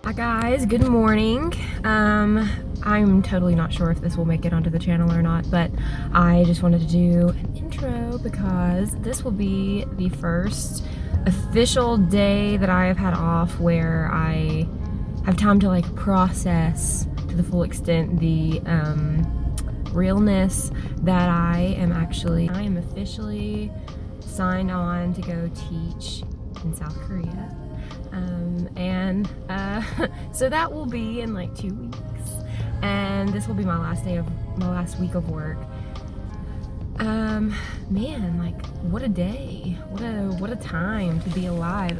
Hi guys, good morning. I'm totally not sure if this will make it onto the channel or not, but I just wanted to do an intro because this will be the first official day that I have had off where I have time to like process to the full extent the realness that I am officially signed on to go teach in South Korea. So that will be in like 2 weeks, and this will be my last week of work. Man, like what a day, what a time to be alive.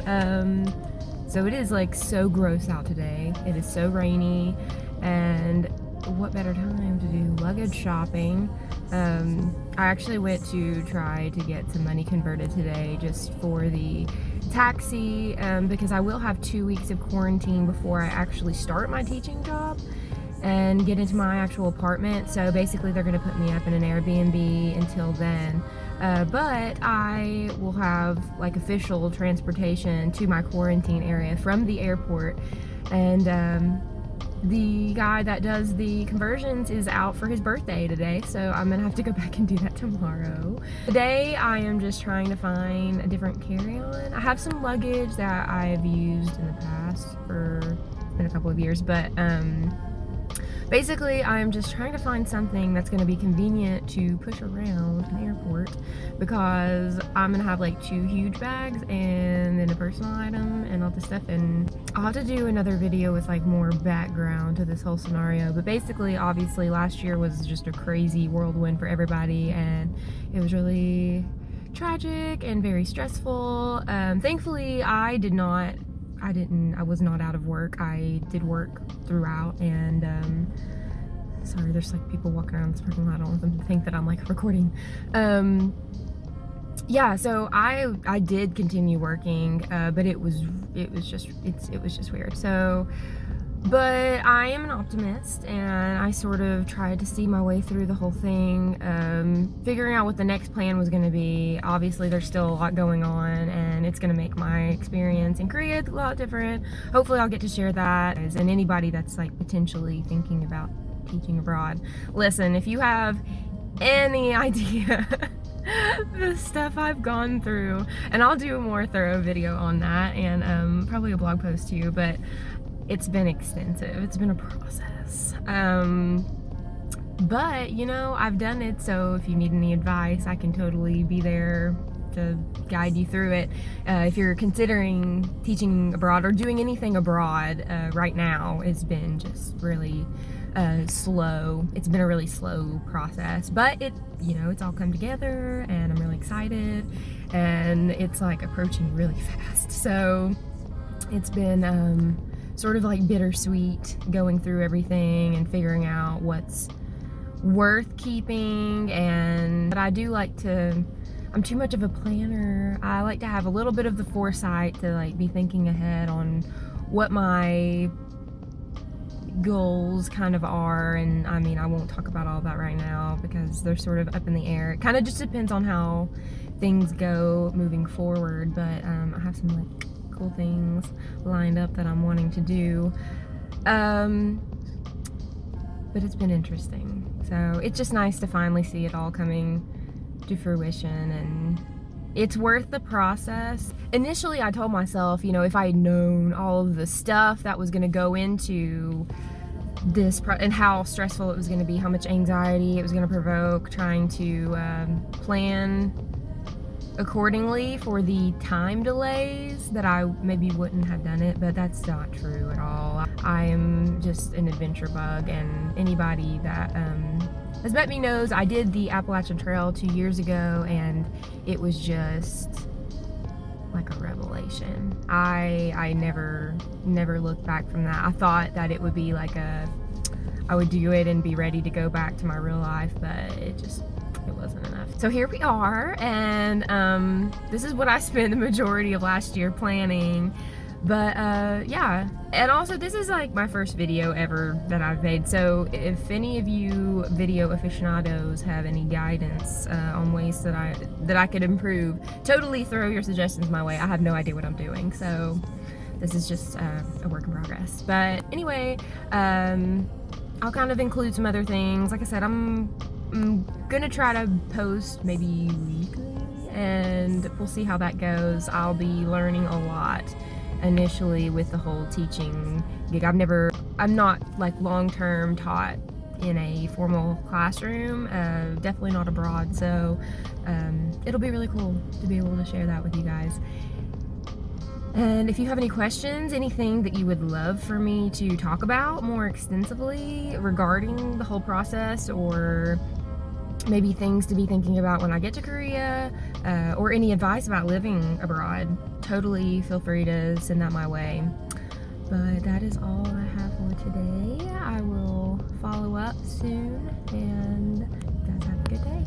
So it is like so gross out today. It is so rainy, and what better time to do luggage shopping. I actually went to try to get some money converted today just for the taxi, because I will have 2 weeks of quarantine before I actually start my teaching job and get into my actual apartment. So basically they're going to put me up in an Airbnb until then, but I will have like official transportation to my quarantine area from the airport, and the guy that does the conversions is out for his birthday today, so I'm gonna have to go back and do that tomorrow. Today I am just trying to find a different carry-on. I have some luggage that I've used in the past it's been a couple of years, but basically I'm just trying to find something that's gonna be convenient to push around an airport, because I'm gonna have like 2 huge bags and then a personal item and all this stuff, and I'll have to do another video with like more background to this whole scenario. But basically, obviously last year was just a crazy whirlwind for everybody, and it was really tragic and very stressful. Thankfully I was not out of work. I did work throughout, and sorry, there's like people walking around this parking lot. I don't want them to think that I'm like recording. Yeah, so I did continue working, but it was just weird. So, but I am an optimist, and I sort of tried to see my way through the whole thing, figuring out what the next plan was going to be. Obviously there's still a lot going on, and it's going to make my experience in Korea a lot different. Hopefully I'll get to share that, and anybody that's like potentially thinking about teaching abroad, listen, if you have any idea the stuff I've gone through, and I'll do a more thorough video on that, and probably a blog post too, but it's been extensive. It's been a process. But you know, I've done it, so if you need any advice, I can totally be there to guide you through it. If you're considering teaching abroad or doing anything abroad, right now it's been just really slow. It's been a really slow process, but it's all come together, and I'm really excited, and it's like approaching really fast. So it's been sort of like bittersweet going through everything and figuring out what's worth keeping. But I do like I'm too much of a planner. I like to have a little bit of the foresight to like be thinking ahead on what my goals kind of are, and I mean, I won't talk about all that right now because they're sort of up in the air. It kind of just depends on how things go moving forward, but I have some like cool things lined up that I'm wanting to do, but it's been interesting. So it's just nice to finally see it all coming to fruition, and it's worth the process. Initially I told myself, if I had known all of the stuff that was going to go into this and how stressful it was going to be, how much anxiety it was going to provoke, trying to plan accordingly for the time delays, that I maybe wouldn't have done it. But that's not true at all. I am just an adventure bug, and anybody that has met me knows I did the Appalachian Trail 2 years ago, and it was just like a revelation. I never looked back from that. I thought that it would be like I would do it and be ready to go back to my real life, but it wasn't enough. So here we are, and this is what I spent the majority of last year planning. But yeah, and also this is like my first video ever that I've made, so if any of you video aficionados have any guidance on ways that I could improve, totally throw your suggestions my way. I have no idea what I'm doing, so this is just a work in progress. But anyway, I'll kind of include some other things. Like I said, I'm gonna try to post maybe weekly, and we'll see how that goes. I'll be learning a lot initially with the whole teaching gig. I'm not like long-term taught in a formal classroom, definitely not abroad, so it'll be really cool to be able to share that with you guys. And if you have any questions, anything that you would love for me to talk about more extensively regarding the whole process, or maybe things to be thinking about when I get to Korea, or any advice about living abroad, totally feel free to send that my way. But that is all I have for today. I will follow up soon, and you guys have a good day.